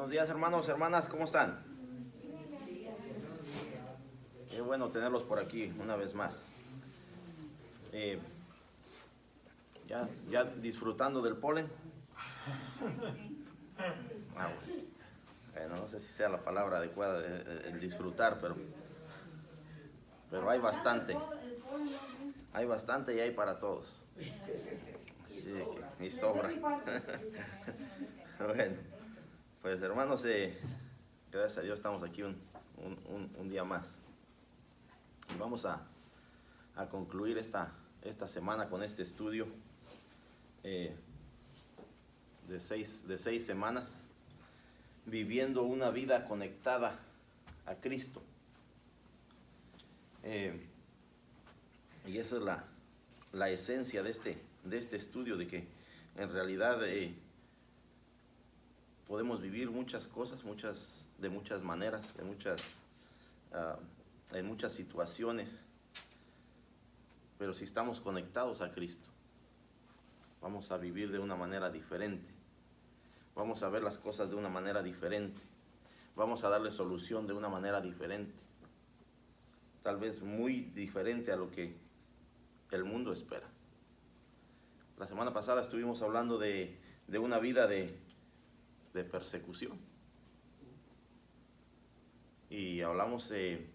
Buenos días, hermanos, hermanas, ¿cómo están? Qué bueno tenerlos por aquí una vez más. Ya disfrutando del polen. Bueno, no sé si sea la palabra adecuada el disfrutar, pero hay bastante. Hay bastante y hay para todos. Así que, y sobra. Bueno, pues hermanos, gracias a Dios estamos aquí un día más. Y vamos a concluir esta semana con este estudio de seis semanas, viviendo una vida conectada a Cristo. Y esa es la esencia de este estudio, de que en realidad podemos vivir muchas cosas, de muchas maneras, en muchas situaciones, pero si estamos conectados a Cristo, vamos a vivir de una manera diferente, vamos a ver las cosas de una manera diferente, vamos a darle solución de una manera diferente, tal vez muy diferente a lo que el mundo espera. La semana pasada estuvimos hablando de una vida de persecución, y hablamos que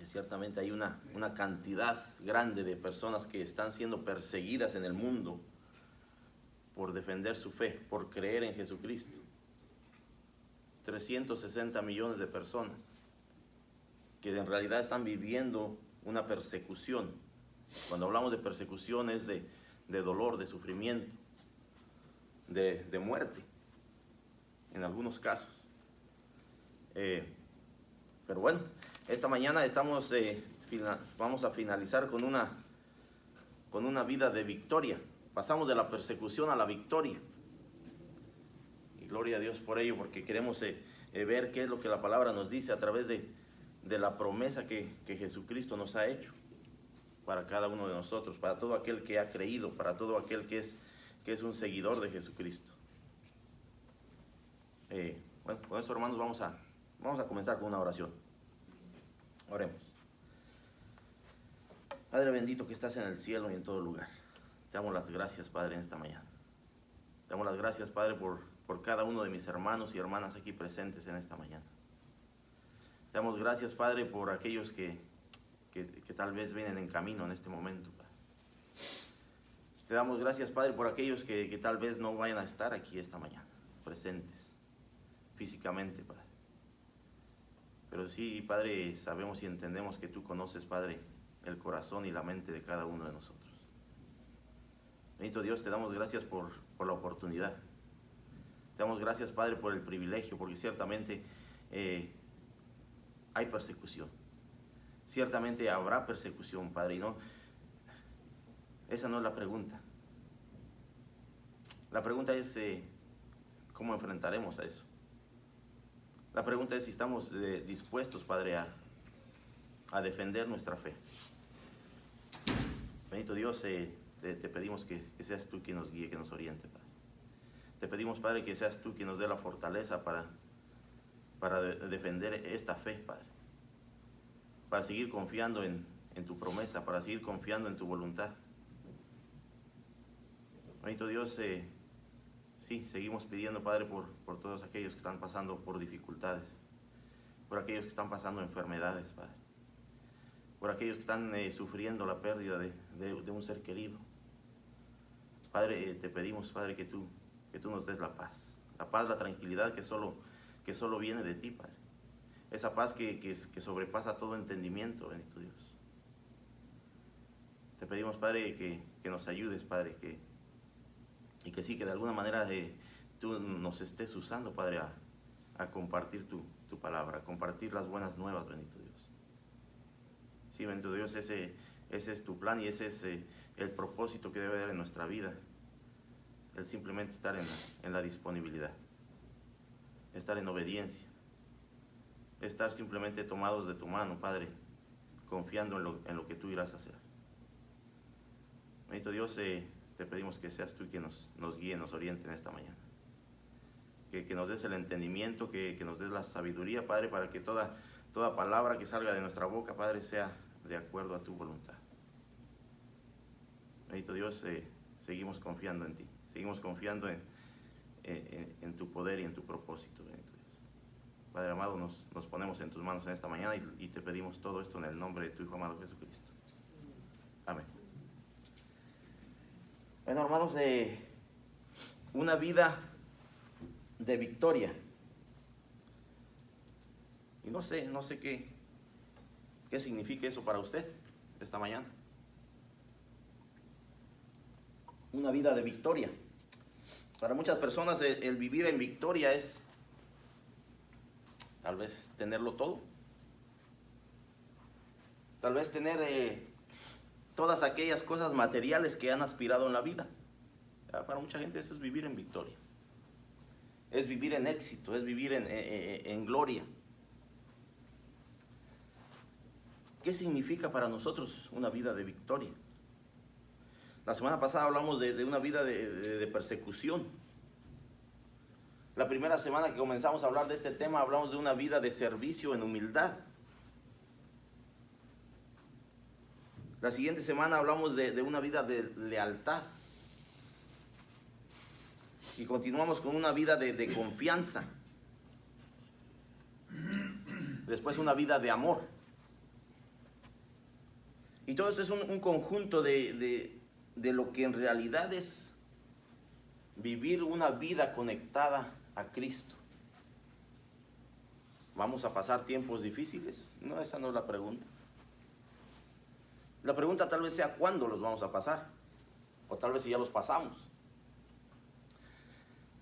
ciertamente hay una cantidad grande de personas que están siendo perseguidas en el mundo por defender su fe, por creer en Jesucristo. 360 millones de personas que en realidad están viviendo una persecución. Cuando hablamos de persecución es de dolor, de sufrimiento, de muerte, en algunos casos. Pero bueno, esta mañana vamos a finalizar con una vida de victoria. Pasamos de la persecución a la victoria. Y gloria a Dios por ello, porque queremos ver qué es lo que la palabra nos dice a través de la promesa que Jesucristo nos ha hecho para cada uno de nosotros, para todo aquel que ha creído, para todo aquel que es un seguidor de Jesucristo. Bueno, con esto, hermanos, vamos a comenzar con una oración. Oremos. Padre bendito que estás en el cielo y en todo lugar, te damos las gracias, Padre, en esta mañana. Te damos las gracias, Padre, por cada uno de mis hermanos y hermanas aquí presentes en esta mañana. Te damos gracias, Padre, por aquellos que tal vez vienen en camino en este momento, Padre. Te damos gracias, Padre, por aquellos que tal vez no vayan a estar aquí esta mañana, presentes físicamente, Padre. Pero sí, Padre, sabemos y entendemos que tú conoces, Padre, el corazón y la mente de cada uno de nosotros. Bendito Dios, te damos gracias por la oportunidad. Te damos gracias, Padre, por el privilegio, porque ciertamente hay persecución. Ciertamente habrá persecución, Padre, y no, esa no es la pregunta. La pregunta es cómo enfrentaremos a eso. La pregunta es si estamos dispuestos, Padre, a defender nuestra fe. Bendito Dios, te pedimos que seas tú quien nos guíe, que nos oriente, Padre. Te pedimos, Padre, que seas tú quien nos dé la fortaleza para defender esta fe, Padre. Para seguir confiando en tu promesa, para seguir confiando en tu voluntad. Bendito Dios, sí, seguimos pidiendo, Padre, por todos aquellos que están pasando por dificultades, por aquellos que están pasando enfermedades, Padre, por aquellos que están sufriendo la pérdida de un ser querido. Padre, te pedimos, Padre, que tú nos des la paz, la tranquilidad que solo viene de ti, Padre. Esa paz que sobrepasa todo entendimiento, bendito Dios. Te pedimos, Padre, que nos ayudes, Padre, y que sí, que de alguna manera tú nos estés usando, Padre, a compartir tu palabra, a compartir las buenas nuevas, bendito Dios. Sí, bendito Dios, ese es tu plan y ese es el propósito que debe haber en nuestra vida. El simplemente estar en la disponibilidad, estar en obediencia, estar simplemente tomados de tu mano, Padre, confiando en lo que tú irás a hacer. Bendito Dios, te pedimos que seas tú quien nos guíe, nos oriente en esta mañana. que nos des el entendimiento, que nos des la sabiduría, Padre, para que toda palabra que salga de nuestra boca, Padre, sea de acuerdo a tu voluntad. Bendito Dios, seguimos confiando en ti, seguimos confiando en tu poder y en tu propósito, bendito Dios. Padre amado, nos ponemos en tus manos en esta mañana y te pedimos todo esto en el nombre de tu Hijo amado Jesucristo. Amén. Bueno, hermanos, una vida de victoria. Y no sé qué significa eso para usted esta mañana. Una vida de victoria. Para muchas personas el vivir en victoria es tal vez tenerlo todo. Tal vez tener todas aquellas cosas materiales que han aspirado en la vida. Para mucha gente eso es vivir en victoria. Es vivir en éxito, es vivir en gloria. ¿Qué significa para nosotros una vida de victoria? La semana pasada hablamos de una vida de persecución. La primera semana que comenzamos a hablar de este tema hablamos de una vida de servicio en humildad. La siguiente semana hablamos de una vida de lealtad. Y continuamos con una vida de confianza. Después una vida de amor. Y todo esto es un conjunto de lo que en realidad es vivir una vida conectada a Cristo. ¿Vamos a pasar tiempos difíciles? No, esa no es la pregunta. La pregunta tal vez sea cuándo los vamos a pasar, o tal vez si ya los pasamos.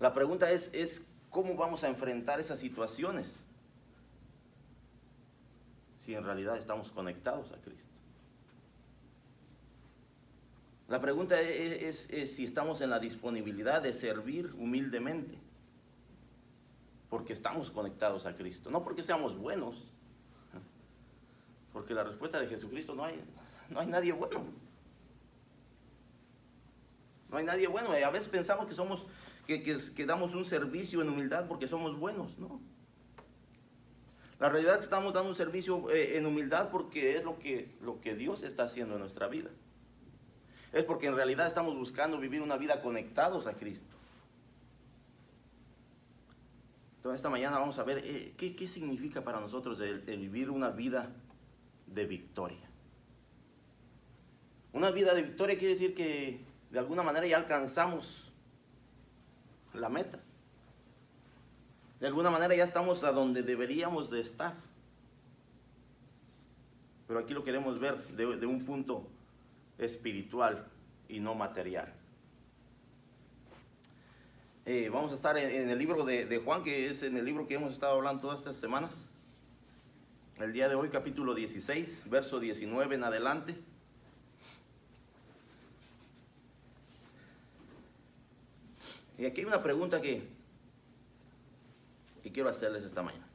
La pregunta es cómo vamos a enfrentar esas situaciones si en realidad estamos conectados a Cristo. La pregunta es si estamos en la disponibilidad de servir humildemente, porque estamos conectados a Cristo, no porque seamos buenos, porque la respuesta de Jesucristo no hay nadie bueno. No hay nadie bueno. A veces pensamos que damos un servicio en humildad porque somos buenos, ¿no? La realidad es que estamos dando un servicio en humildad porque es lo que Dios está haciendo en nuestra vida. Es porque en realidad estamos buscando vivir una vida conectados a Cristo. Entonces esta mañana vamos a ver qué significa para nosotros el vivir una vida de victoria. Una vida de victoria quiere decir que de alguna manera ya alcanzamos la meta. De alguna manera ya estamos a donde deberíamos de estar. Pero aquí lo queremos ver de un punto espiritual y no material. Vamos a estar en el libro de Juan, que es en el libro que hemos estado hablando todas estas semanas. El día de hoy, capítulo 16, verso 19 en adelante. Y aquí hay una pregunta que quiero hacerles esta mañana.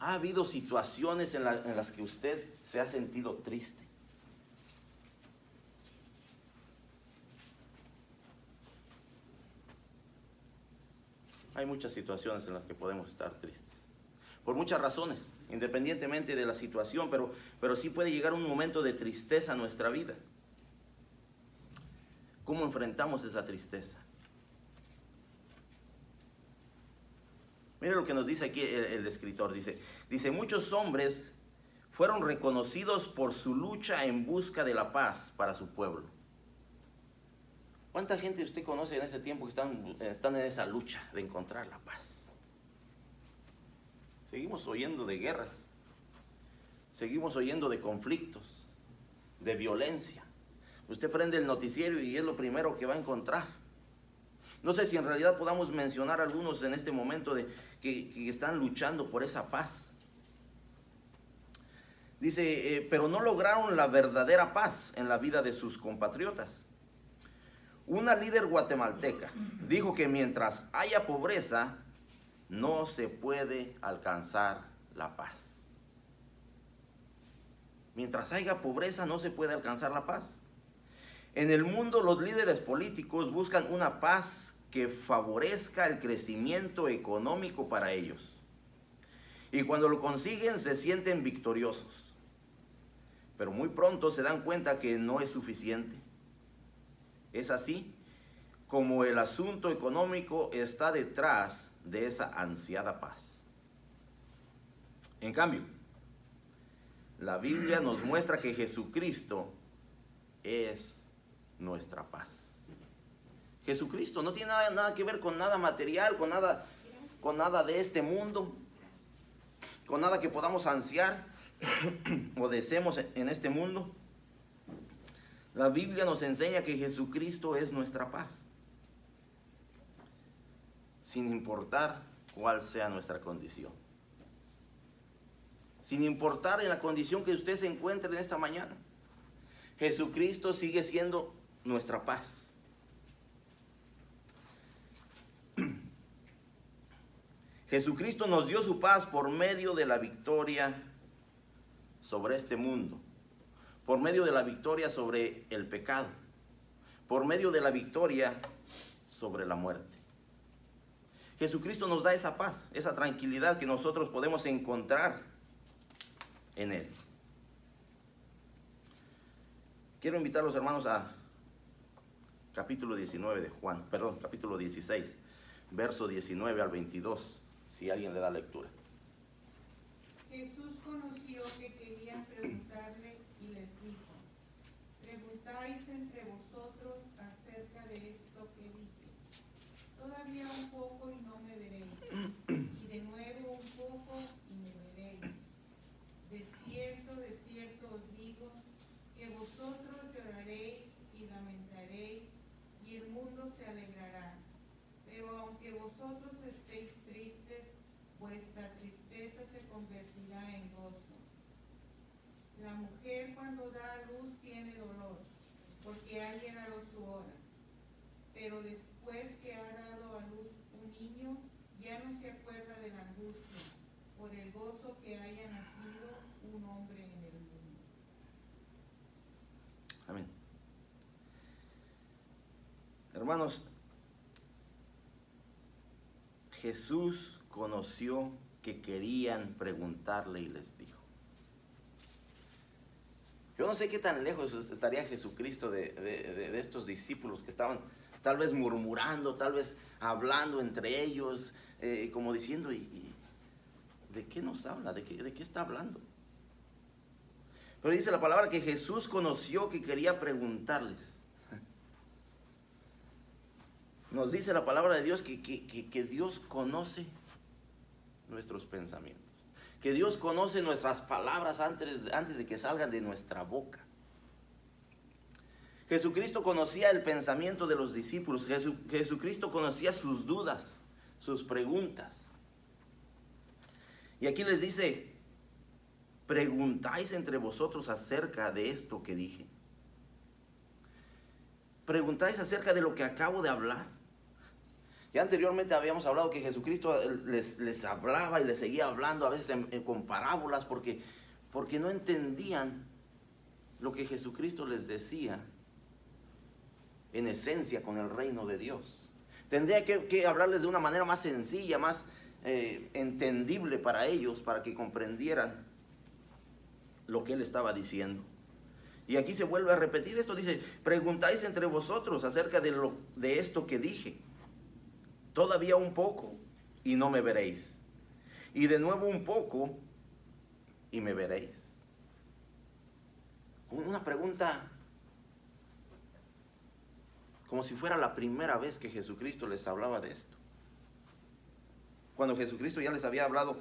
¿Ha habido situaciones en las que usted se ha sentido triste? Hay muchas situaciones en las que podemos estar tristes, por muchas razones, independientemente de la situación, pero sí puede llegar un momento de tristeza a nuestra vida. ¿Cómo enfrentamos esa tristeza? Mire lo que nos dice aquí el escritor, dice, muchos hombres fueron reconocidos por su lucha en busca de la paz para su pueblo. ¿Cuánta gente usted conoce en ese tiempo que están en esa lucha de encontrar la paz? Seguimos oyendo de guerras, seguimos oyendo de conflictos, de violencia. Usted prende el noticiero y es lo primero que va a encontrar. No sé si en realidad podamos mencionar algunos en este momento que están luchando por esa paz. Dice, pero no lograron la verdadera paz en la vida de sus compatriotas. Una líder guatemalteca dijo que mientras haya pobreza, no se puede alcanzar la paz. Mientras haya pobreza, no se puede alcanzar la paz. En el mundo, los líderes políticos buscan una paz que favorezca el crecimiento económico para ellos. Y cuando lo consiguen se sienten victoriosos. Pero muy pronto se dan cuenta que no es suficiente. Es así como el asunto económico está detrás de esa ansiada paz. En cambio, la Biblia nos muestra que Jesucristo es nuestra paz. Jesucristo no tiene nada que ver con nada material, con nada de este mundo, con nada que podamos ansiar o deseemos en este mundo. La Biblia nos enseña que Jesucristo es nuestra paz, sin importar cuál sea nuestra condición. Sin importar en la condición que usted se encuentre en esta mañana, Jesucristo sigue siendo nuestra paz. Jesucristo nos dio su paz por medio de la victoria sobre este mundo, por medio de la victoria sobre el pecado, por medio de la victoria sobre la muerte. Jesucristo nos da esa paz, esa tranquilidad que nosotros podemos encontrar en Él. Quiero invitar a los hermanos a capítulo 19 de Juan, perdón, capítulo 16, verso 19 al 22, si alguien le da lectura. Jesús conoció que querían preguntarle y les dijo: preguntáis entre vosotros acerca de esto que dije. Todavía un poco y no me veréis, y de nuevo un poco y me veréis. De cierto os digo, que vosotros lloraréis y lamentaréis, y el mundo se alegrará. Pero aunque vosotros estéis tristes, vuestra tristeza se convertirá en gozo. La mujer cuando da a luz tiene dolor, porque ha llegado su hora. Pero después que ha dado a luz un niño, ya no se acuerda de la angustia, por el gozo que haya nacido un hombre en el mundo. Amén. Hermanos, Jesús conoció que querían preguntarle y les dijo. Yo no sé qué tan lejos estaría Jesucristo de estos discípulos que estaban tal vez murmurando, tal vez hablando entre ellos, como diciendo, ¿y de qué nos habla? ¿De qué está hablando? Pero dice la palabra que Jesús conoció que quería preguntarles. Nos dice la palabra de Dios que Dios conoce nuestros pensamientos, que Dios conoce nuestras palabras antes de que salgan de nuestra boca. Jesucristo conocía el pensamiento de los discípulos. Jesucristo conocía sus dudas, sus preguntas. Y aquí les dice: preguntáis entre vosotros acerca de esto que dije. Preguntáis acerca de lo que acabo de hablar. Ya anteriormente habíamos hablado que Jesucristo les hablaba y les seguía hablando, a veces con parábolas, porque no entendían lo que Jesucristo les decía en esencia con el reino de Dios. Tendría que hablarles de una manera más sencilla, más entendible para ellos, para que comprendieran lo que Él estaba diciendo. Y aquí se vuelve a repetir esto, dice: preguntáis entre vosotros acerca de esto que dije. Todavía un poco y no me veréis. Y de nuevo un poco y me veréis. Una pregunta como si fuera la primera vez que Jesucristo les hablaba de esto. Cuando Jesucristo ya les había hablado,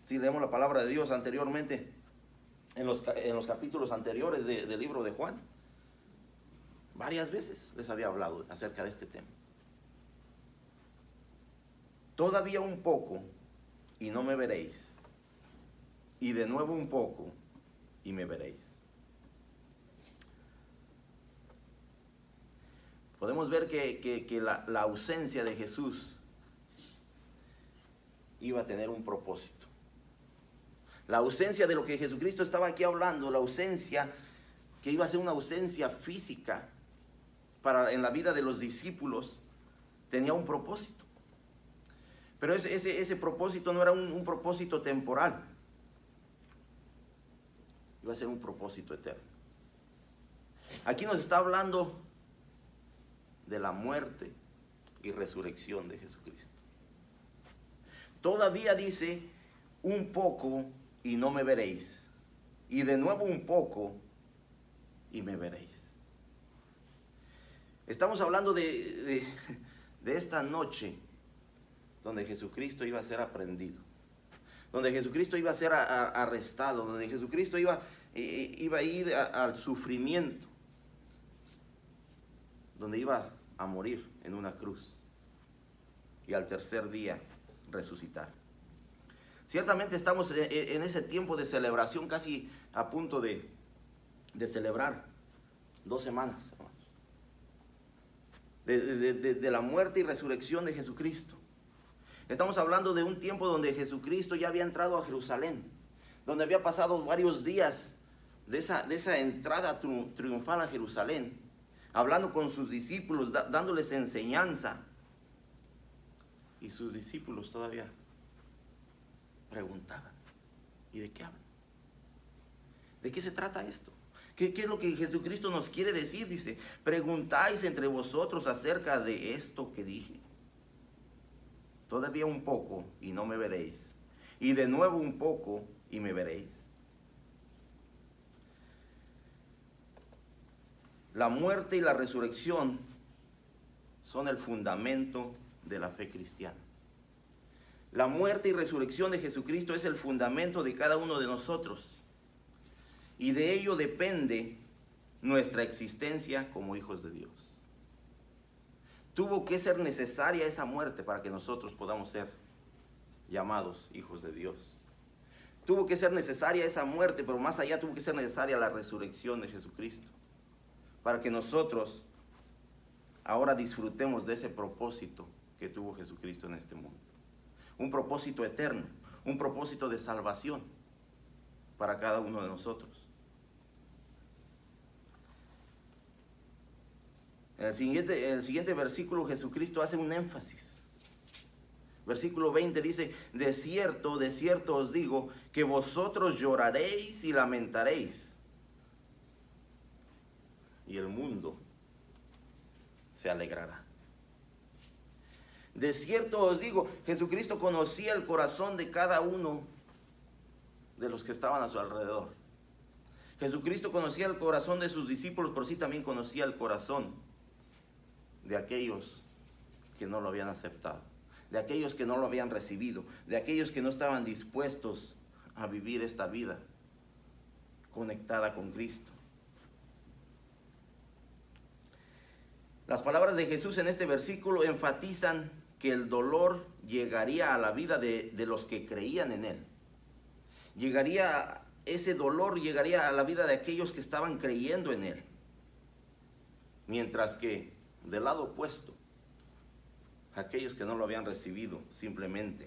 si leemos la palabra de Dios anteriormente, en los capítulos anteriores del libro de Juan, varias veces les había hablado acerca de este tema. Todavía un poco y no me veréis, y de nuevo un poco y me veréis. Podemos ver que la ausencia de Jesús iba a tener un propósito. La ausencia de lo que Jesucristo estaba aquí hablando, la ausencia que iba a ser una ausencia física en la vida de los discípulos, tenía un propósito. Pero ese propósito no era un propósito temporal. Iba a ser un propósito eterno. Aquí nos está hablando de la muerte y resurrección de Jesucristo. Todavía dice, un poco y no me veréis. Y de nuevo un poco y me veréis. Estamos hablando de esta noche donde Jesucristo iba a ser aprehendido, donde Jesucristo iba a ser arrestado, donde Jesucristo iba a ir al sufrimiento, donde iba a morir en una cruz y al tercer día resucitar. Ciertamente estamos en ese tiempo de celebración, casi a punto de celebrar 2 semanas, hermanos, de la muerte y resurrección de Jesucristo. Estamos hablando de un tiempo donde Jesucristo ya había entrado a Jerusalén, donde había pasado varios días de esa entrada triunfal a Jerusalén, hablando con sus discípulos, dándoles enseñanza. Y sus discípulos todavía preguntaban, ¿y de qué hablan? ¿De qué se trata esto? ¿Qué es lo que Jesucristo nos quiere decir? Dice, preguntáis entre vosotros acerca de esto que dije. Todavía un poco y no me veréis. Y de nuevo un poco y me veréis. La muerte y la resurrección son el fundamento de la fe cristiana. La muerte y resurrección de Jesucristo es el fundamento de cada uno de nosotros. Y de ello depende nuestra existencia como hijos de Dios. Tuvo que ser necesaria esa muerte para que nosotros podamos ser llamados hijos de Dios. Tuvo que ser necesaria esa muerte, pero más allá tuvo que ser necesaria la resurrección de Jesucristo, para que nosotros ahora disfrutemos de ese propósito que tuvo Jesucristo en este mundo. Un propósito eterno, un propósito de salvación para cada uno de nosotros. En el siguiente versículo Jesucristo hace un énfasis. Versículo 20 dice, de cierto os digo, que vosotros lloraréis y lamentaréis. Y el mundo se alegrará. De cierto os digo, Jesucristo conocía el corazón de cada uno de los que estaban a su alrededor. Jesucristo conocía el corazón de sus discípulos, pero sí también conocía el corazón de aquellos que no lo habían aceptado, de aquellos que no lo habían recibido, de aquellos que no estaban dispuestos a vivir esta vida conectada con Cristo. Las palabras de Jesús en este versículo enfatizan que el dolor llegaría a la vida de los que creían en Él. Ese dolor llegaría a la vida de aquellos que estaban creyendo en Él. Mientras que del lado opuesto, aquellos que no lo habían recibido simplemente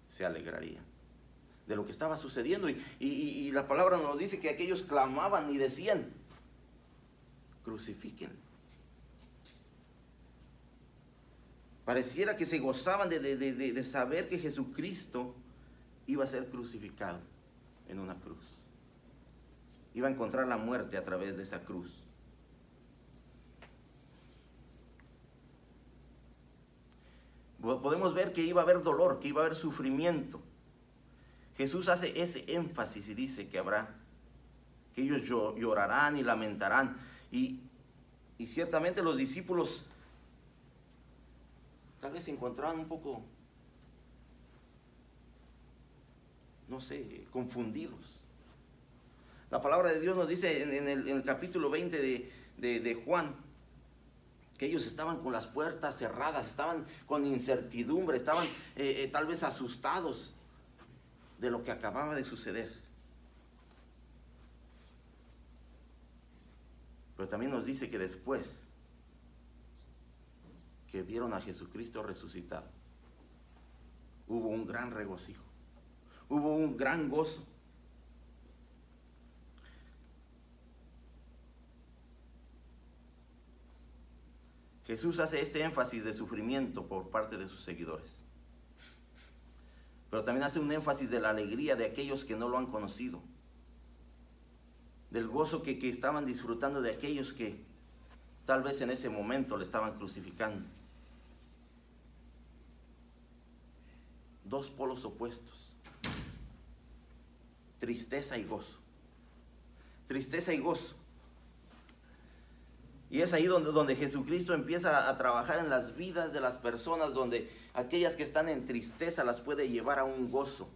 se alegrarían de lo que estaba sucediendo. Y la palabra nos dice que aquellos clamaban y decían, crucifíquenlo. Pareciera que se gozaban de saber que Jesucristo iba a ser crucificado en una cruz. Iba a encontrar la muerte a través de esa cruz. Podemos ver que iba a haber dolor, que iba a haber sufrimiento. Jesús hace ese énfasis y dice que ellos llorarán y lamentarán. Y ciertamente los discípulos tal vez se encontraban un poco, no sé, confundidos. La palabra de Dios nos dice en el capítulo 20 de Juan, que ellos estaban con las puertas cerradas, estaban con incertidumbre, estaban tal vez asustados de lo que acababa de suceder. Pero también nos dice que después que vieron a Jesucristo resucitado, hubo un gran regocijo, hubo un gran gozo. Jesús hace este énfasis de sufrimiento por parte de sus seguidores. Pero también hace un énfasis de la alegría de aquellos que no lo han conocido. Del gozo que estaban disfrutando de aquellos que tal vez en ese momento le estaban crucificando. Dos polos opuestos. Tristeza y gozo. Tristeza y gozo. Y es ahí donde Jesucristo empieza a trabajar en las vidas de las personas, donde aquellas que están en tristeza las puede llevar a un gozo.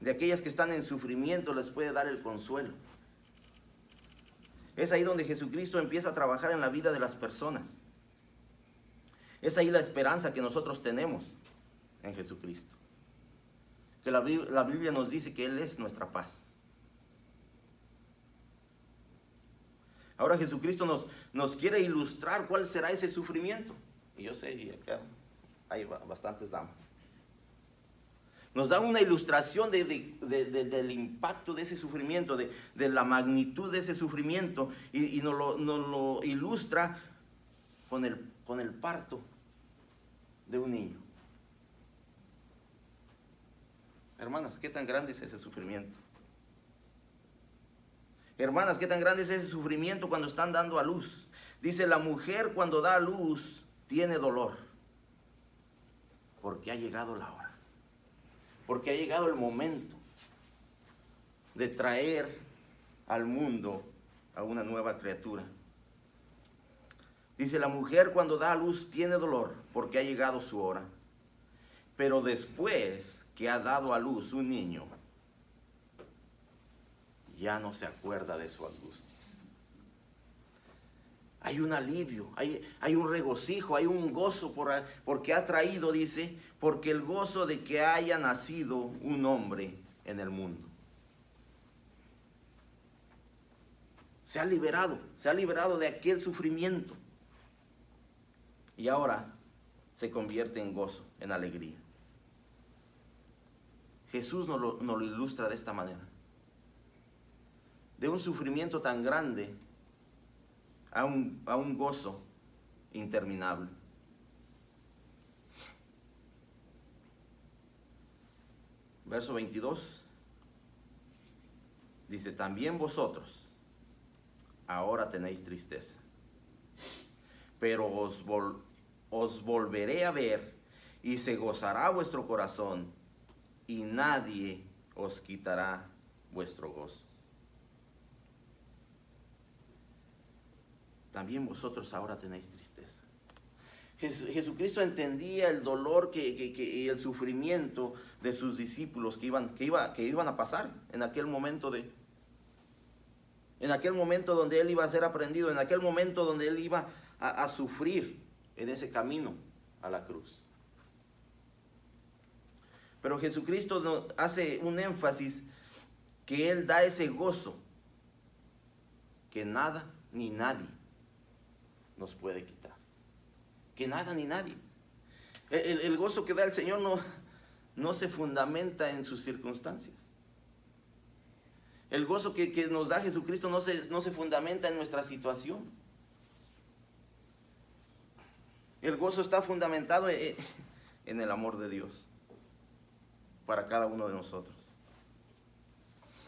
De aquellas que están en sufrimiento les puede dar el consuelo. Es ahí donde Jesucristo empieza a trabajar en la vida de las personas. Es ahí la esperanza que nosotros tenemos en Jesucristo. Que la Biblia nos dice que Él es nuestra paz. Ahora Jesucristo nos quiere ilustrar cuál será ese sufrimiento. Y yo sé, y acá hay bastantes damas. Nos da una ilustración del impacto de ese sufrimiento, de la magnitud de ese sufrimiento, y nos lo ilustra con el parto de un niño. Hermanas, ¿qué tan grande es ese sufrimiento? Hermanas, ¿qué tan grande es ese sufrimiento cuando están dando a luz? Dice, la mujer cuando da a luz tiene dolor, porque ha llegado la hora. Porque ha llegado el momento de traer al mundo a una nueva criatura. Dice, la mujer cuando da a luz tiene dolor porque ha llegado su hora. Pero después que ha dado a luz un niño, ya no se acuerda de su angustia. Hay un alivio, hay un regocijo, hay un gozo porque ha traído, dice, porque el gozo de que haya nacido un hombre en el mundo. Se ha liberado de aquel sufrimiento. Y ahora se convierte en gozo, en alegría. Jesús nos lo ilustra de esta manera. De un sufrimiento tan grande a un gozo interminable. Verso 22 dice, también vosotros ahora tenéis tristeza, pero os volveré a ver y se gozará vuestro corazón y nadie os quitará vuestro gozo. También vosotros ahora tenéis tristeza. Jesucristo entendía el dolor y el sufrimiento de sus discípulos que iban a pasar en aquel momento donde Él iba a ser aprendido, en aquel momento donde Él iba a sufrir en ese camino a la cruz. Pero Jesucristo hace un énfasis que Él da ese gozo que nada ni nadie nos puede quitar. Que nada ni nadie. El gozo que da el Señor no se fundamenta en sus circunstancias. El gozo que nos da Jesucristo no se fundamenta en nuestra situación. El gozo está fundamentado en el amor de Dios para cada uno de nosotros.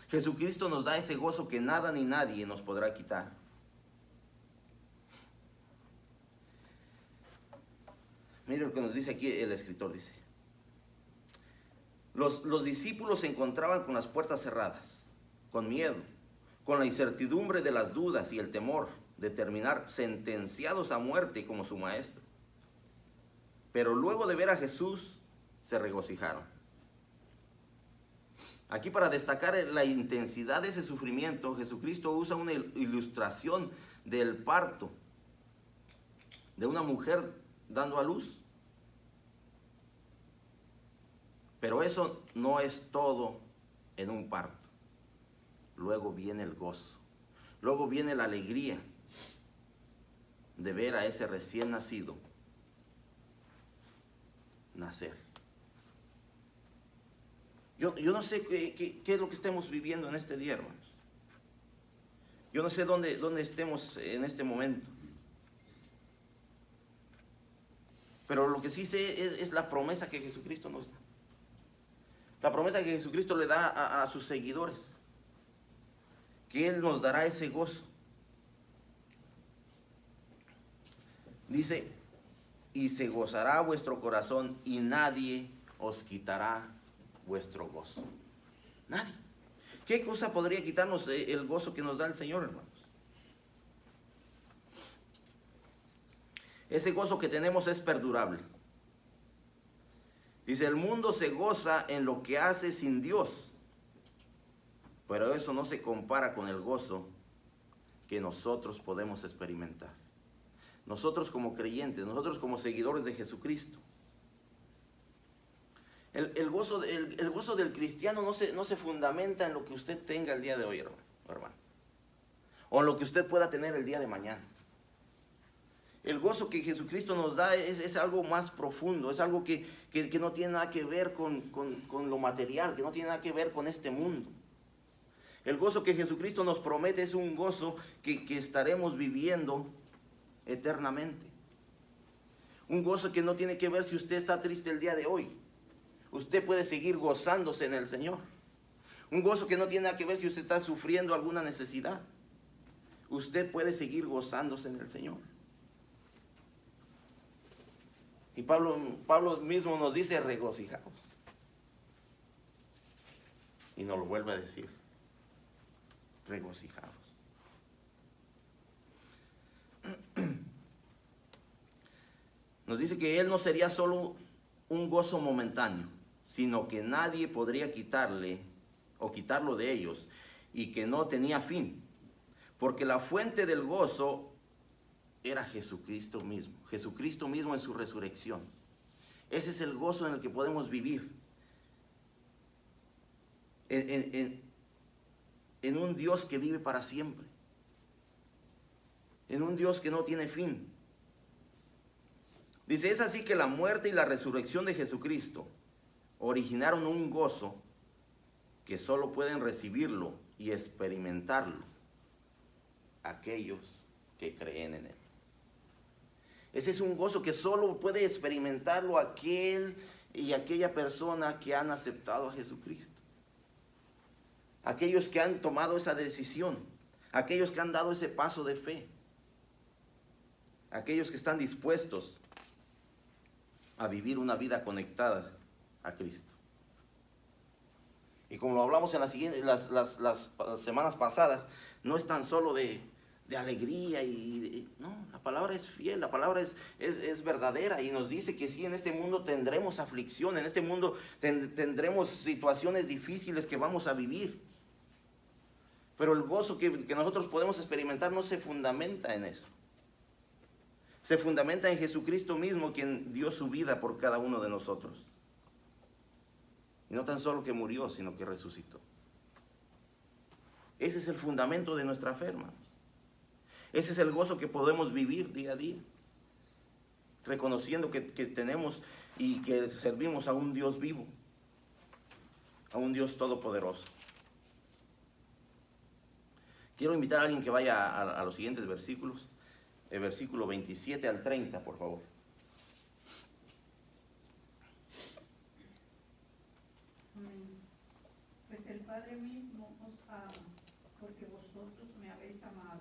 Jesucristo nos da ese gozo que nada ni nadie nos podrá quitar. Mire lo que nos dice aquí el escritor, dice. Los discípulos se encontraban con las puertas cerradas, con miedo, con la incertidumbre de las dudas y el temor de terminar sentenciados a muerte como su maestro. Pero luego de ver a Jesús, se regocijaron. Aquí, para destacar la intensidad de ese sufrimiento, Jesucristo usa una ilustración del parto de una mujer dando a luz. Pero eso no es todo en un parto. Luego viene el gozo. Luego viene la alegría de ver a ese recién nacido nacer. Yo no sé qué es lo que estemos viviendo en este día, hermanos. Yo no sé dónde estemos en este momento. Pero lo que sí sé es la promesa que Jesucristo nos da. La promesa que Jesucristo le da a sus seguidores. Que Él nos dará ese gozo. Dice, y se gozará vuestro corazón y nadie os quitará vuestro gozo. Nadie. ¿Qué cosa podría quitarnos el gozo que nos da el Señor, hermanos? Ese gozo que tenemos es perdurable. Dice, el mundo se goza en lo que hace sin Dios, pero eso no se compara con el gozo que nosotros podemos experimentar. Nosotros como creyentes, nosotros como seguidores de Jesucristo. El gozo del cristiano no se fundamenta en lo que usted tenga el día de hoy, hermano. O en lo que usted pueda tener el día de mañana. El gozo que Jesucristo nos da es algo más profundo, es algo que no tiene nada que ver con lo material, que no tiene nada que ver con este mundo. El gozo que Jesucristo nos promete es un gozo que estaremos viviendo eternamente. Un gozo que no tiene que ver si usted está triste el día de hoy. Usted puede seguir gozándose en el Señor. Un gozo que no tiene nada que ver si usted está sufriendo alguna necesidad. Usted puede seguir gozándose en el Señor. Y Pablo mismo nos dice regocijaos. Y nos lo vuelve a decir. Regocijaos. Nos dice que Él no sería solo un gozo momentáneo, sino que nadie podría quitarle o quitarlo de ellos y que no tenía fin. Porque la fuente del gozo era Jesucristo mismo en su resurrección. Ese es el gozo en el que podemos vivir. En un Dios que vive para siempre. En un Dios que no tiene fin. Dice, es así que la muerte y la resurrección de Jesucristo originaron un gozo que solo pueden recibirlo y experimentarlo aquellos que creen en Él. Ese es un gozo que solo puede experimentarlo aquel y aquella persona que han aceptado a Jesucristo. Aquellos que han tomado esa decisión, aquellos que han dado ese paso de fe, aquellos que están dispuestos a vivir una vida conectada a Cristo. Y como lo hablamos en las semanas pasadas, no es tan solo de alegría no, la palabra es fiel, la palabra es verdadera y nos dice que sí, en este mundo tendremos aflicción, en este mundo tendremos situaciones difíciles que vamos a vivir. Pero el gozo que nosotros podemos experimentar no se fundamenta en eso. Se fundamenta en Jesucristo mismo, quien dio su vida por cada uno de nosotros. Y no tan solo que murió, sino que resucitó. Ese es el fundamento de nuestra fe, hermanos. Ese es el gozo que podemos vivir día a día. Reconociendo que tenemos y que servimos a un Dios vivo. A un Dios todopoderoso. Quiero invitar a alguien que vaya a los siguientes versículos. El versículo 27 al 30, por favor. Amén. Pues el Padre mismo os ama, porque vosotros me habéis amado,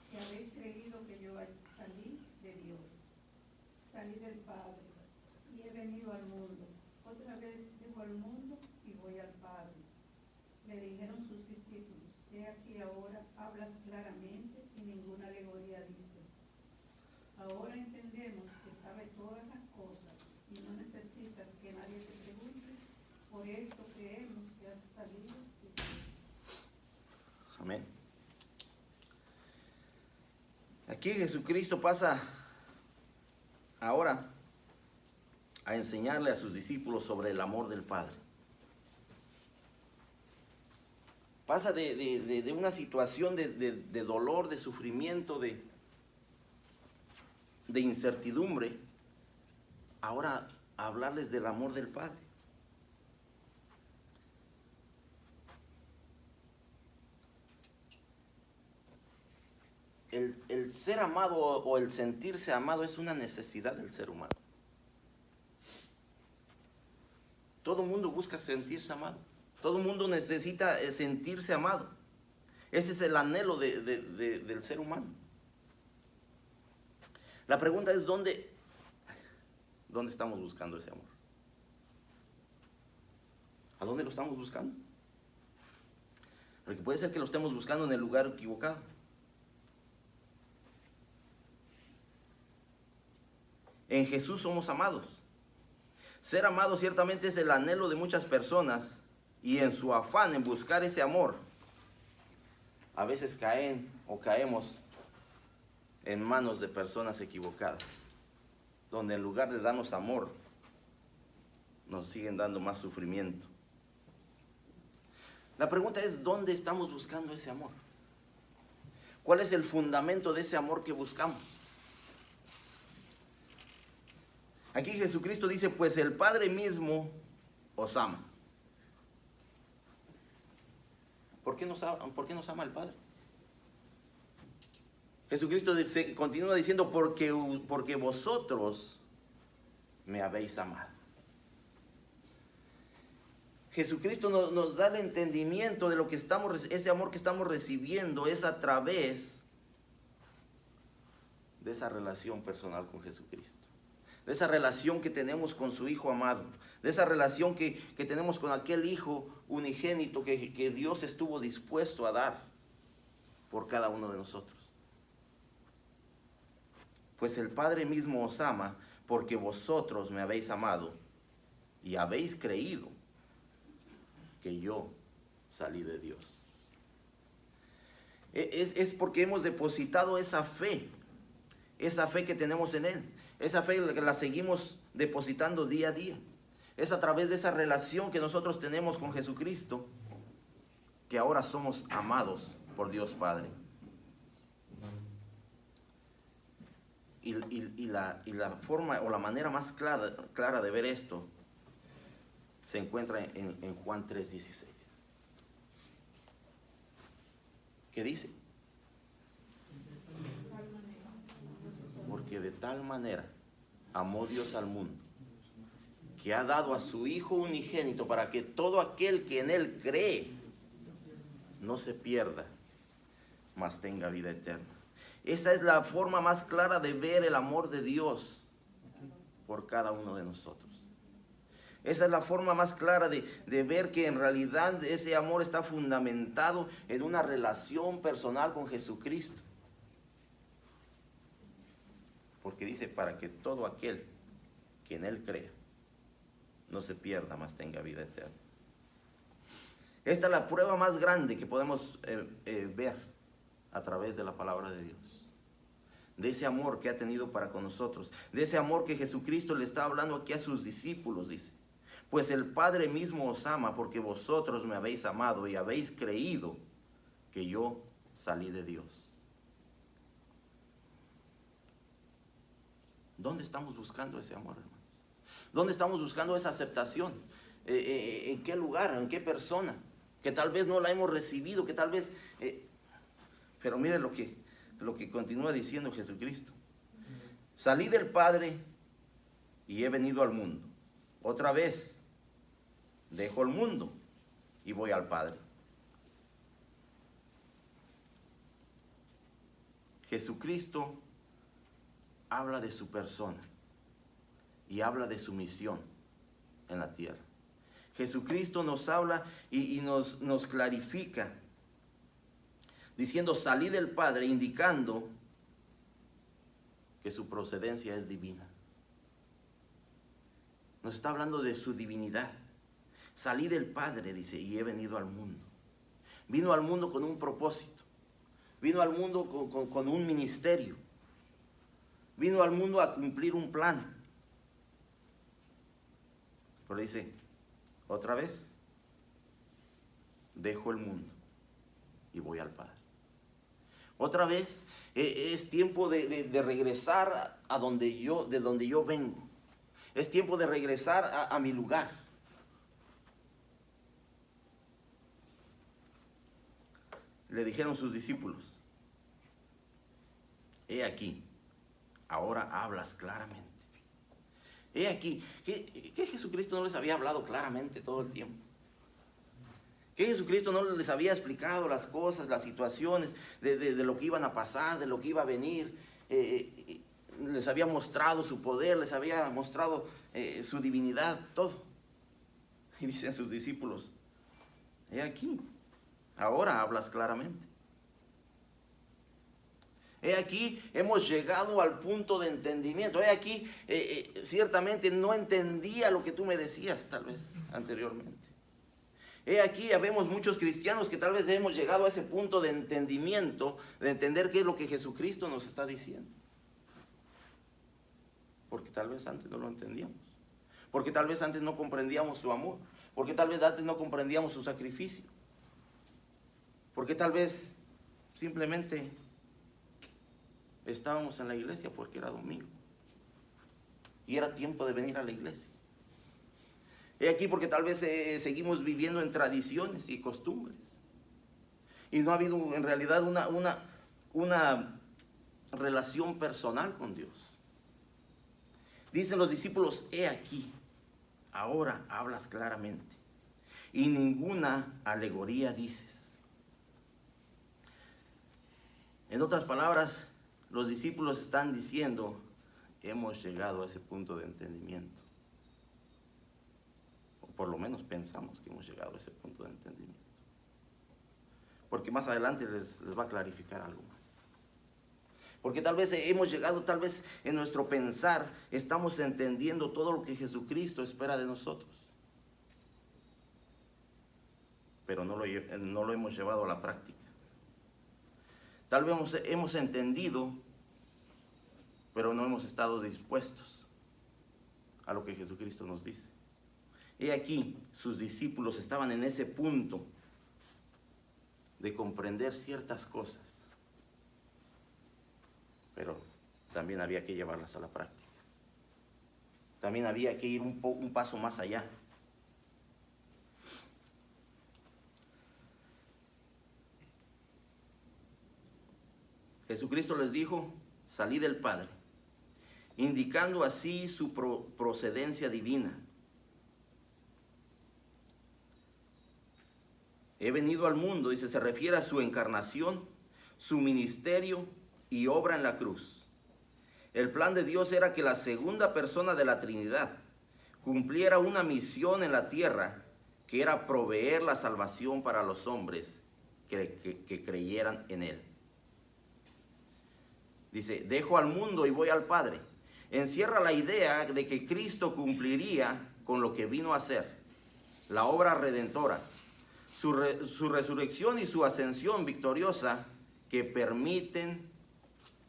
que habéis creído que yo salí de Dios, salí del Padre, y he venido al mundo. Otra vez dejo al mundo y voy al Padre. Le dijeron sus discípulos, he aquí ahora hablas claramente y ninguna alegoría dices. Ahora entendemos que sabe todas las cosas y no necesitas que nadie te pregunte. Por esto creemos que has salido de Dios. Amén. Aquí Jesucristo pasa ahora a enseñarle a sus discípulos sobre el amor del Padre. Pasa de una situación de dolor, de sufrimiento, de incertidumbre, ahora a hablarles del amor del Padre. El ser amado o el sentirse amado es una necesidad del ser humano. Todo mundo busca sentirse amado. Todo mundo necesita sentirse amado. Ese es el anhelo del ser humano. La pregunta es, ¿dónde estamos buscando ese amor? ¿A dónde lo estamos buscando? Porque puede ser que lo estemos buscando en el lugar equivocado. En Jesús somos amados. Ser amado ciertamente es el anhelo de muchas personas, y en su afán en buscar ese amor, a veces caemos en manos de personas equivocadas, donde en lugar de darnos amor, nos siguen dando más sufrimiento. La pregunta es, ¿dónde estamos buscando ese amor? ¿Cuál es el fundamento de ese amor que buscamos? Aquí Jesucristo dice, pues el Padre mismo os ama. ¿Por qué nos ama el Padre? Jesucristo continúa diciendo, porque vosotros me habéis amado. Jesucristo nos da el entendimiento de lo que ese amor que estamos recibiendo es a través de esa relación personal con Jesucristo. De esa relación que tenemos con su Hijo amado, de esa relación que tenemos con aquel Hijo unigénito que Dios estuvo dispuesto a dar por cada uno de nosotros. Pues el Padre mismo os ama porque vosotros me habéis amado y habéis creído que yo salí de Dios. Es porque hemos depositado esa fe que tenemos en Él. Esa fe la seguimos depositando día a día. Es a través de esa relación que nosotros tenemos con Jesucristo que ahora somos amados por Dios Padre. Y la forma o la manera más clara de ver esto se encuentra en Juan 3:16. ¿Qué dice? Porque de tal manera amó Dios al mundo, que ha dado a su Hijo unigénito para que todo aquel que en Él cree no se pierda, mas tenga vida eterna. Esa es la forma más clara de ver el amor de Dios por cada uno de nosotros. Esa es la forma más clara de ver que en realidad ese amor está fundamentado en una relación personal con Jesucristo. Porque dice, para que todo aquel que en Él crea no se pierda, mas tenga vida eterna. Esta es la prueba más grande que podemos ver a través de la palabra de Dios. De ese amor que ha tenido para con nosotros. De ese amor que Jesucristo le está hablando aquí a sus discípulos, dice. Pues el Padre mismo os ama porque vosotros me habéis amado y habéis creído que yo salí de Dios. ¿Dónde estamos buscando ese amor, hermanos? ¿Dónde estamos buscando esa aceptación? ¿En qué lugar? ¿En qué persona? Que tal vez no la hemos recibido, que tal vez... pero miren lo que continúa diciendo Jesucristo. Salí del Padre y he venido al mundo. Otra vez, dejo el mundo y voy al Padre. Jesucristo habla de su persona y habla de su misión en la tierra. Jesucristo nos habla y nos clarifica diciendo salí del Padre, indicando que su procedencia es divina. Nos está hablando de su divinidad. Salí del Padre, dice, y he venido al mundo. Vino al mundo con un propósito. Vino al mundo con un ministerio. Vino al mundo a cumplir un plan. Pero dice, otra vez, dejo el mundo y voy al Padre. Otra vez, es tiempo de regresar de donde yo vengo. Es tiempo de regresar a mi lugar. Le dijeron sus discípulos, he aquí, ahora hablas claramente. He aquí, que Jesucristo no les había hablado claramente todo el tiempo. Que Jesucristo no les había explicado las cosas, las situaciones, de lo que iban a pasar, de lo que iba a venir. Les había mostrado su poder, les había mostrado su divinidad, todo. Y dicen sus discípulos, he aquí, ahora hablas claramente. He aquí, hemos llegado al punto de entendimiento. He aquí, ciertamente no entendía lo que tú me decías, tal vez, anteriormente. He aquí, habemos muchos cristianos que tal vez hemos llegado a ese punto de entendimiento, de entender qué es lo que Jesucristo nos está diciendo. Porque tal vez antes no lo entendíamos. Porque tal vez antes no comprendíamos su amor. Porque tal vez antes no comprendíamos su sacrificio. Porque tal vez simplemente estábamos en la iglesia porque era domingo. Y era tiempo de venir a la iglesia. He aquí porque tal vez seguimos viviendo en tradiciones y costumbres. Y no ha habido en realidad una relación personal con Dios. Dicen los discípulos, he aquí, ahora hablas claramente. Y ninguna alegoría dices. En otras palabras, los discípulos están diciendo, hemos llegado a ese punto de entendimiento. Por lo menos pensamos que hemos llegado a ese punto de entendimiento. Porque más adelante les va a clarificar algo más. Porque tal vez hemos llegado, tal vez en nuestro pensar estamos entendiendo todo lo que Jesucristo espera de nosotros. Pero no lo hemos llevado a la práctica. Tal vez hemos entendido, pero no hemos estado dispuestos a lo que Jesucristo nos dice. He aquí, sus discípulos estaban en ese punto de comprender ciertas cosas, pero también había que llevarlas a la práctica. También había que ir un paso más allá. Jesucristo les dijo, salí del Padre, indicando así su procedencia divina. He venido al mundo, dice, se refiere a su encarnación, su ministerio y obra en la cruz. El plan de Dios era que la segunda persona de la Trinidad cumpliera una misión en la tierra, que era proveer la salvación para los hombres que creyeran en Él. Dice, dejo al mundo y voy al Padre. Encierra la idea de que Cristo cumpliría con lo que vino a hacer, la obra redentora, su resurrección y su ascensión victoriosa que permiten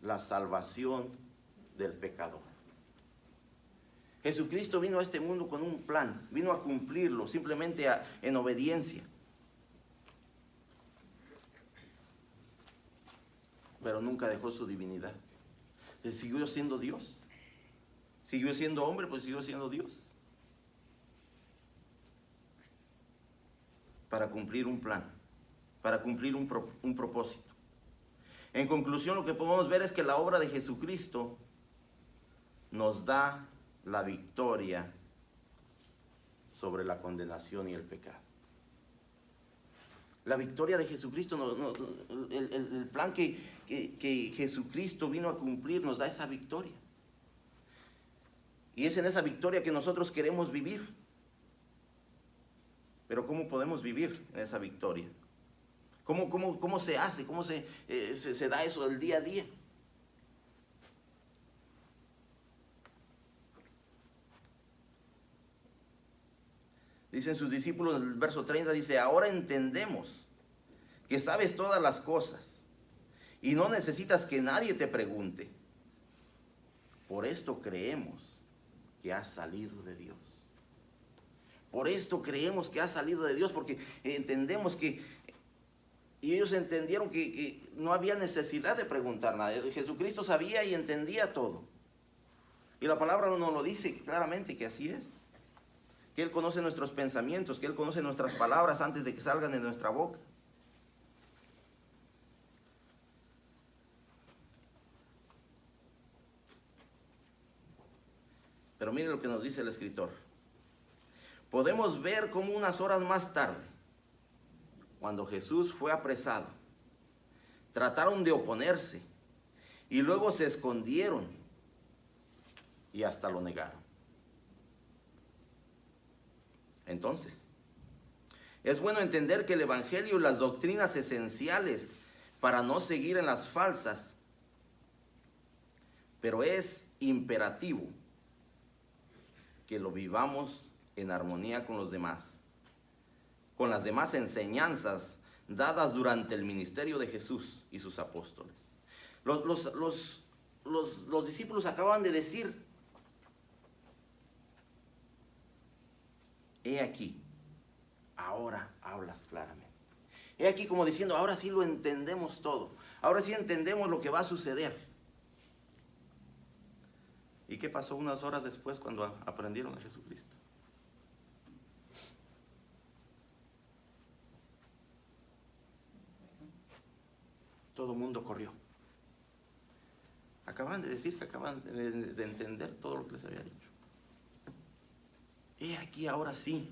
la salvación del pecador. Jesucristo vino a este mundo con un plan, vino a cumplirlo simplemente en obediencia. Pero nunca dejó su divinidad. Siguió siendo Dios. Siguió siendo hombre, pues siguió siendo Dios. Para cumplir un plan, para cumplir un propósito. En conclusión, lo que podemos ver es que la obra de Jesucristo nos da la victoria sobre la condenación y el pecado. La victoria de Jesucristo, el plan que Jesucristo vino a cumplir nos da esa victoria. Y es en esa victoria que nosotros queremos vivir. Pero ¿cómo podemos vivir en esa victoria? ¿Cómo se hace? ¿Cómo se da eso del día a día? Dicen sus discípulos en el verso 30, dice, ahora entendemos que sabes todas las cosas y no necesitas que nadie te pregunte. Por esto creemos que has salido de Dios. Por esto creemos que has salido de Dios, porque entendemos que, y ellos entendieron que no había necesidad de preguntar nada. Jesucristo sabía y entendía todo. Y la palabra nos lo dice claramente que así es. Que Él conoce nuestros pensamientos, que Él conoce nuestras palabras antes de que salgan de nuestra boca. Pero mire lo que nos dice el escritor. Podemos ver cómo unas horas más tarde, cuando Jesús fue apresado, trataron de oponerse y luego se escondieron y hasta lo negaron. Entonces, es bueno entender que el Evangelio y las doctrinas esenciales para no seguir en las falsas, pero es imperativo que lo vivamos en armonía con los demás, con las demás enseñanzas dadas durante el ministerio de Jesús y sus apóstoles. Los discípulos acaban de decir: he aquí, ahora hablas claramente. He aquí, como diciendo, ahora sí lo entendemos todo. Ahora sí entendemos lo que va a suceder. ¿Y qué pasó unas horas después cuando aprendieron a Jesucristo? Todo el mundo corrió. Acaban de decir que acaban de entender todo lo que les había dicho. He aquí, ahora sí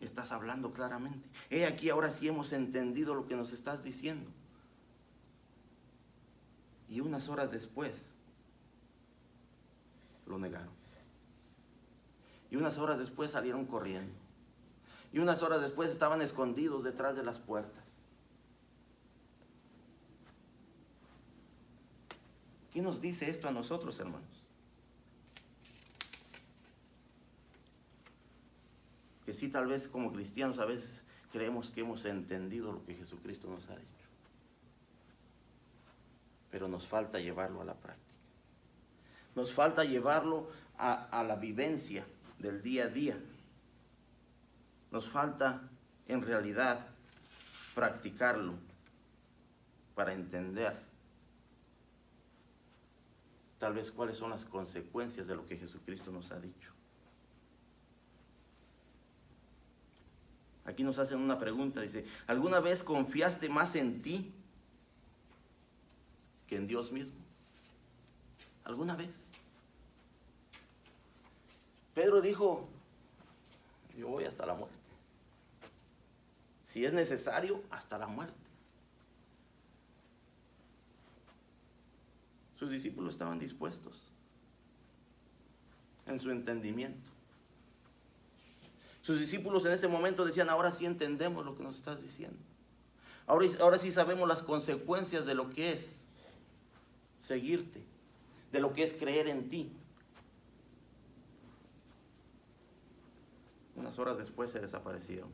estás hablando claramente. He aquí, ahora sí hemos entendido lo que nos estás diciendo. Y unas horas después lo negaron. Y unas horas después salieron corriendo. Y unas horas después estaban escondidos detrás de las puertas. ¿Qué nos dice esto a nosotros, hermanos? Que sí, tal vez como cristianos a veces creemos que hemos entendido lo que Jesucristo nos ha dicho. Pero nos falta llevarlo a la práctica. Nos falta llevarlo a la vivencia del día a día. Nos falta, en realidad, practicarlo para entender tal vez cuáles son las consecuencias de lo que Jesucristo nos ha dicho. Aquí nos hacen una pregunta, dice: ¿alguna vez confiaste más en ti que en Dios mismo? ¿Alguna vez? Pedro dijo: yo voy hasta la muerte. Si es necesario, hasta la muerte. Sus discípulos estaban dispuestos en su entendimiento. Sus discípulos en este momento decían: ahora sí entendemos lo que nos estás diciendo. Ahora sí sabemos las consecuencias de lo que es seguirte, de lo que es creer en ti. Unas horas después se desaparecieron.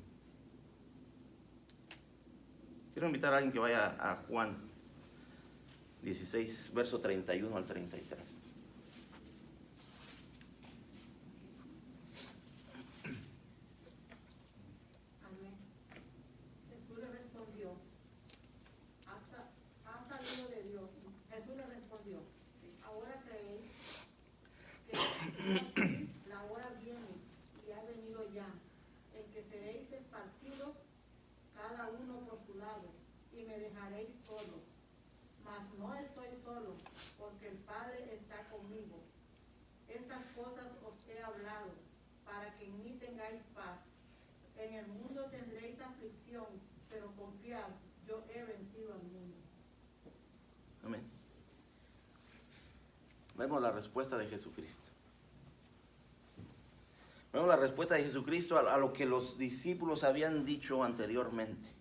Quiero invitar a alguien que vaya a Juan 16, verso 31 al 33. Amén. Jesús le respondió: ha salido de Dios. Jesús le respondió: ahora creéis que la hora viene y ha venido ya, en que seréis esparcidos cada uno por su lado, y me dejaréis solo. Mas no estoy solo, porque el Padre está conmigo. Estas cosas os he hablado, para que en mí tengáis paz. En el mundo tendréis aflicción, pero confiad, yo he vencido al mundo. Amén. Vemos la respuesta de Jesucristo. Vemos la respuesta de Jesucristo a lo que los discípulos habían dicho anteriormente.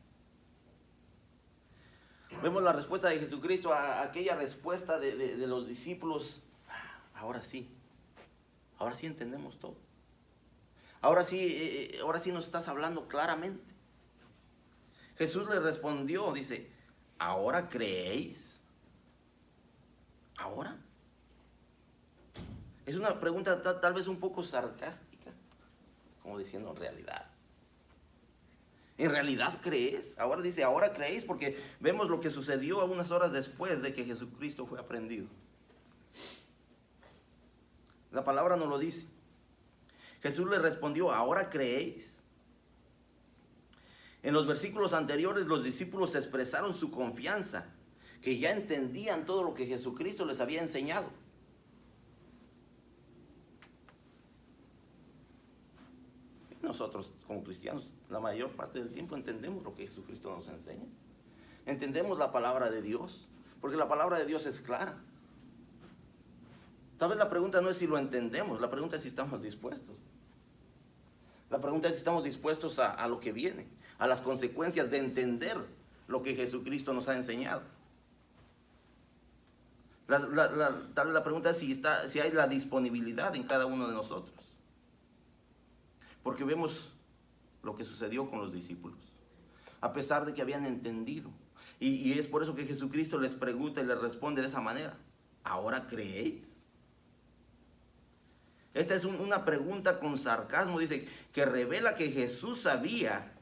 Vemos la respuesta de Jesucristo a aquella respuesta de los discípulos. Ahora sí entendemos todo. Ahora sí nos estás hablando claramente. Jesús le respondió, dice: ¿ahora creéis? ¿Ahora? Es una pregunta tal vez un poco sarcástica, como diciendo: ¿en realidad crees? Ahora dice: ahora creéis, porque vemos lo que sucedió unas horas después de que Jesucristo fue aprehendido. La palabra nos lo dice. Jesús le respondió: ¿ahora creéis? En los versículos anteriores los discípulos expresaron su confianza, que ya entendían todo lo que Jesucristo les había enseñado. Nosotros como cristianos la mayor parte del tiempo entendemos lo que Jesucristo nos enseña. Entendemos la palabra de Dios, porque la palabra de Dios es clara. Tal vez la pregunta no es si lo entendemos, la pregunta es si estamos dispuestos. La pregunta es si estamos dispuestos a lo que viene, a las consecuencias de entender lo que Jesucristo nos ha enseñado. Tal vez la pregunta es si hay la disponibilidad en cada uno de nosotros. Porque vemos lo que sucedió con los discípulos, a pesar de que habían entendido. Y es por eso que Jesucristo les pregunta y les responde de esa manera. ¿Ahora creéis? Esta es una pregunta con sarcasmo, dice, que revela que Jesús sabía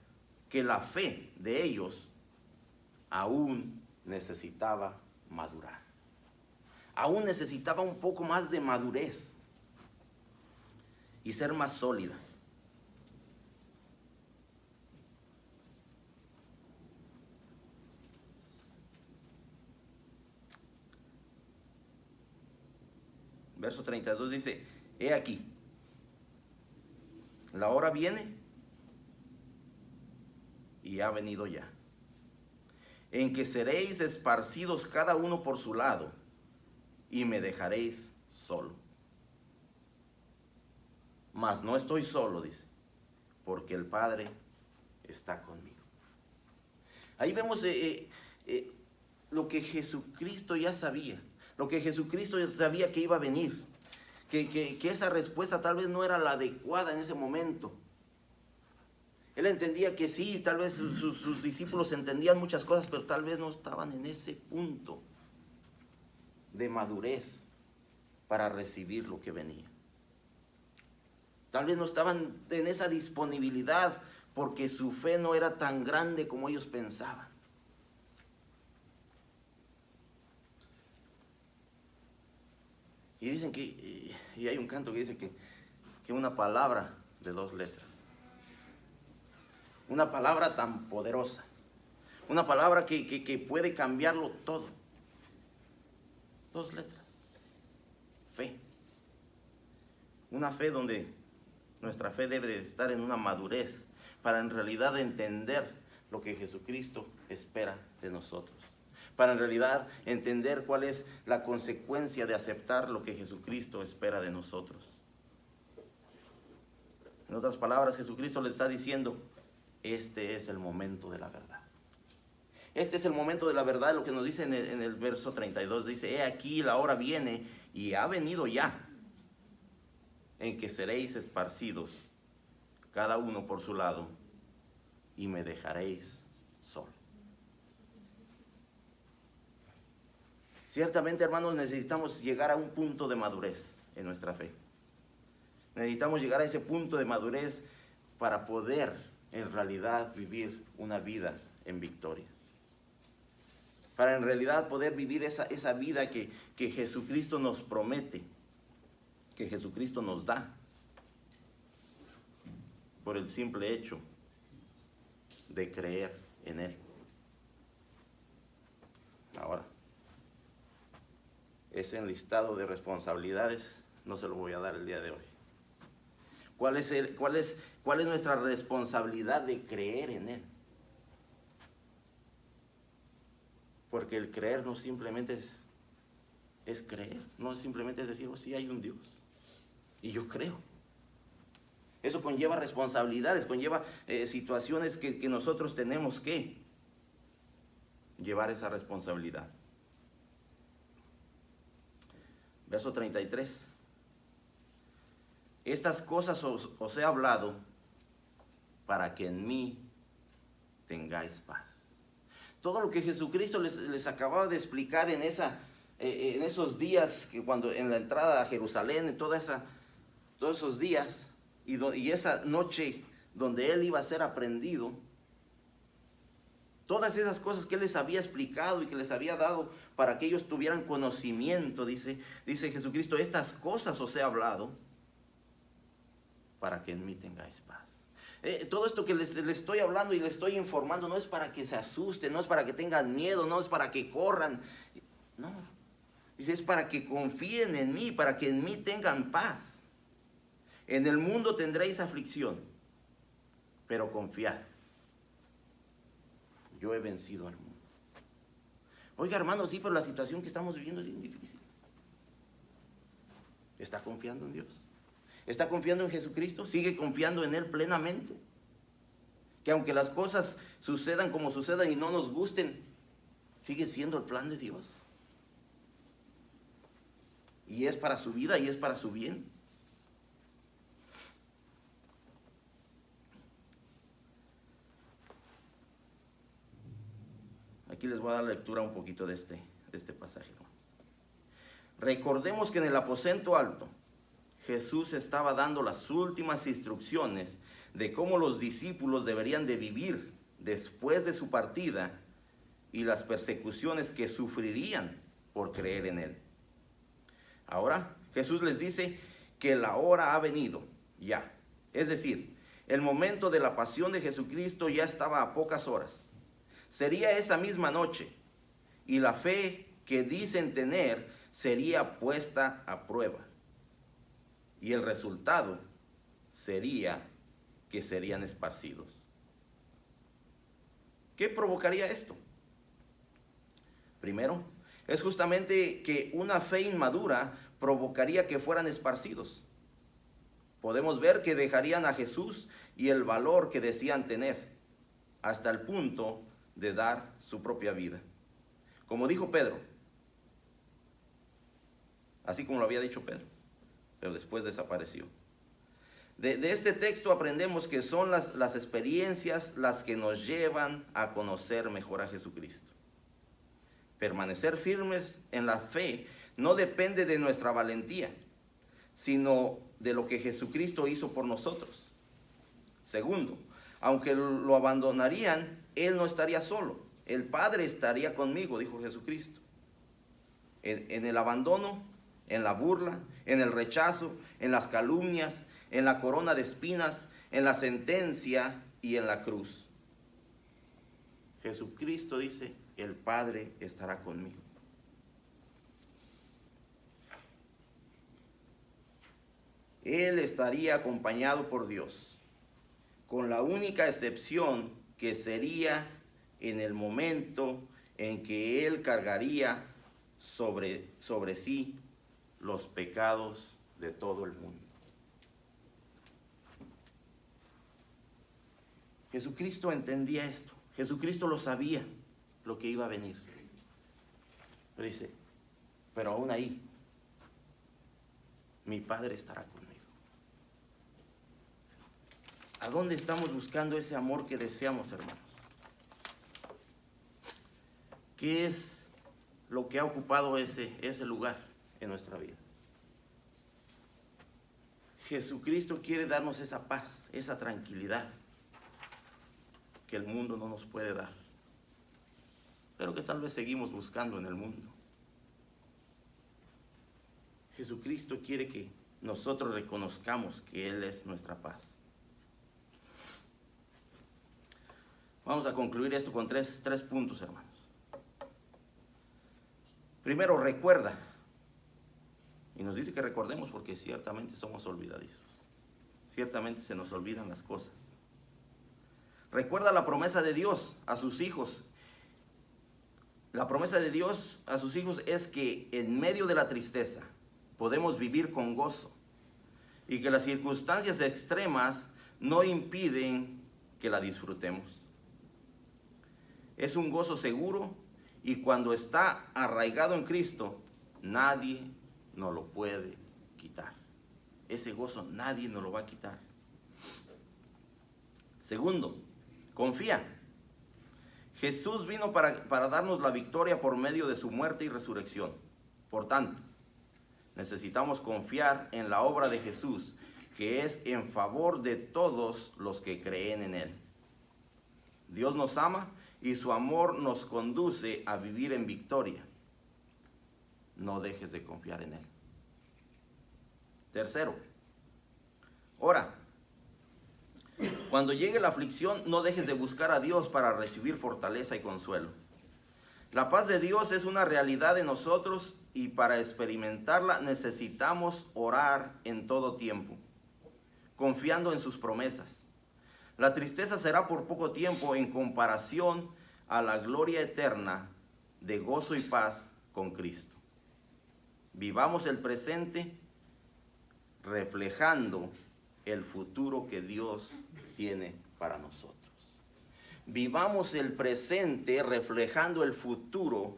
que la fe de ellos aún necesitaba madurar. Aún necesitaba un poco más de madurez y ser más sólida. Verso 32 dice, he aquí, la hora viene y ha venido ya, en que seréis esparcidos cada uno por su lado y me dejaréis solo. Mas no estoy solo, dice, porque el Padre está conmigo. Ahí vemos lo que Jesucristo ya sabía. Lo que Jesucristo ya sabía que iba a venir, que esa respuesta tal vez no era la adecuada en ese momento. Él entendía que sí, tal vez sus discípulos entendían muchas cosas, pero tal vez no estaban en ese punto de madurez para recibir lo que venía. Tal vez no estaban en esa disponibilidad porque su fe no era tan grande como ellos pensaban. Y dicen y hay un canto que dice que una palabra de 2 letras, una palabra tan poderosa, una palabra que puede cambiarlo todo. 2 letras, fe. Una fe donde nuestra fe debe de estar en una madurez para en realidad entender lo que Jesucristo espera de nosotros. Para en realidad entender cuál es la consecuencia de aceptar lo que Jesucristo espera de nosotros. En otras palabras, Jesucristo le está diciendo, este es el momento de la verdad. Este es el momento de la verdad, lo que nos dice en el verso 32, dice, he aquí la hora viene y ha venido ya, en que seréis esparcidos, cada uno por su lado, y me dejaréis solo. Ciertamente, hermanos, necesitamos llegar a un punto de madurez en nuestra fe. Necesitamos llegar a ese punto de madurez para poder, en realidad, vivir una vida en victoria. Para en realidad poder vivir esa vida que Jesucristo nos promete, que Jesucristo nos da, por el simple hecho de creer en Él. Ahora, ese enlistado de responsabilidades no se lo voy a dar el día de hoy. ¿Cuál es nuestra responsabilidad de creer en Él? Porque el creer no simplemente es creer, no simplemente es decir, oh, sí hay un Dios y yo creo. Eso conlleva responsabilidades, conlleva situaciones que nosotros tenemos que llevar esa responsabilidad. Verso 33. Estas cosas os he hablado para que en mí tengáis paz. Todo lo que Jesucristo les acababa de explicar en esos días, cuando en la entrada a Jerusalén, en todos esos días, y esa noche donde Él iba a ser aprehendido, todas esas cosas que Él les había explicado y que les había dado para que ellos tuvieran conocimiento, dice Jesucristo, estas cosas os he hablado para que en mí tengáis paz. Todo esto que les estoy hablando y les estoy informando no es para que se asusten, no es para que tengan miedo, no es para que corran. No, dice, es para que confíen en mí, para que en mí tengan paz. En el mundo tendréis aflicción, pero confiad. Yo he vencido al mundo. Oiga, hermano, sí, pero la situación que estamos viviendo es bien difícil. ¿Está confiando en Dios? ¿Está confiando en Jesucristo? ¿Sigue confiando en Él plenamente? Que aunque las cosas sucedan como sucedan y no nos gusten, sigue siendo el plan de Dios. Y es para su vida y es para su bien. Aquí les voy a dar lectura un poquito de este pasaje. Recordemos que en el aposento alto Jesús estaba dando las últimas instrucciones de cómo los discípulos deberían de vivir después de su partida y las persecuciones que sufrirían por creer en Él. Ahora Jesús les dice que la hora ha venido ya. Es decir, el momento de la pasión de Jesucristo ya estaba a pocas horas. Sería esa misma noche y la fe que dicen tener sería puesta a prueba. Y el resultado sería que serían esparcidos. ¿Qué provocaría esto? Primero, es justamente que una fe inmadura provocaría que fueran esparcidos. Podemos ver que dejarían a Jesús y el valor que decían tener, hasta el punto de dar su propia vida. Como dijo Pedro, así como lo había dicho Pedro, pero después desapareció. De este texto aprendemos que son las experiencias las que nos llevan a conocer mejor a Jesucristo. Permanecer firmes en la fe no depende de nuestra valentía, sino de lo que Jesucristo hizo por nosotros. Segundo, aunque lo abandonarían, Él no estaría solo. El Padre estaría conmigo, dijo Jesucristo. En el abandono, en la burla, en el rechazo, en las calumnias, en la corona de espinas, en la sentencia y en la cruz. Jesucristo dice, el Padre estará conmigo. Él estaría acompañado por Dios, con la única excepción que sería en el momento en que Él cargaría sobre sí los pecados de todo el mundo. Jesucristo entendía esto. Jesucristo lo sabía, lo que iba a venir. Pero dice, pero aún ahí, mi Padre estará conmigo. ¿A dónde estamos buscando ese amor que deseamos, hermanos? ¿Qué es lo que ha ocupado ese lugar en nuestra vida? Jesucristo quiere darnos esa paz, esa tranquilidad que el mundo no nos puede dar, pero que tal vez seguimos buscando en el mundo. Jesucristo quiere que nosotros reconozcamos que Él es nuestra paz. Vamos a concluir esto con tres puntos, hermanos. Primero, recuerda. Y nos dice que recordemos porque ciertamente somos olvidadizos. Ciertamente se nos olvidan las cosas. Recuerda la promesa de Dios a sus hijos. La promesa de Dios a sus hijos es que en medio de la tristeza podemos vivir con gozo. Y que las circunstancias extremas no impiden que la disfrutemos. Es un gozo seguro y cuando está arraigado en Cristo, nadie nos lo puede quitar. Ese gozo nadie nos lo va a quitar. Segundo, confía. Jesús vino para darnos la victoria por medio de su muerte y resurrección. Por tanto, necesitamos confiar en la obra de Jesús, que es en favor de todos los que creen en Él. Dios nos ama y su amor nos conduce a vivir en victoria. No dejes de confiar en Él. Tercero, ora. Cuando llegue la aflicción, no dejes de buscar a Dios para recibir fortaleza y consuelo. La paz de Dios es una realidad en nosotros y para experimentarla necesitamos orar en todo tiempo, confiando en sus promesas. La tristeza será por poco tiempo en comparación a la gloria eterna de gozo y paz con Cristo. Vivamos el presente reflejando el futuro que Dios tiene para nosotros. Vivamos el presente reflejando el futuro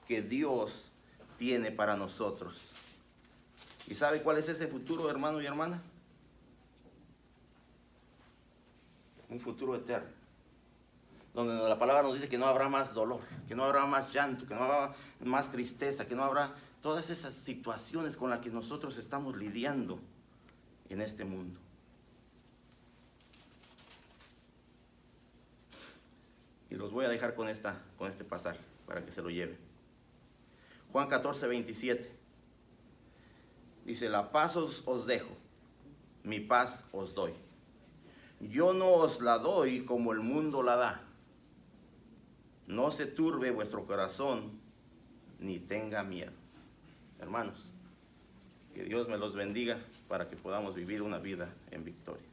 que Dios tiene para nosotros. ¿Y sabe cuál es ese futuro, hermano y hermana? Un futuro eterno, donde la palabra nos dice que no habrá más dolor, que no habrá más llanto, que no habrá más tristeza, que no habrá todas esas situaciones con las que nosotros estamos lidiando en este mundo. Y los voy a dejar con este pasaje para que se lo lleven. Juan 14, 27. Dice, la paz os dejo, mi paz os doy. Yo no os la doy como el mundo la da. No se turbe vuestro corazón, ni tenga miedo. Hermanos, que Dios me los bendiga para que podamos vivir una vida en victoria.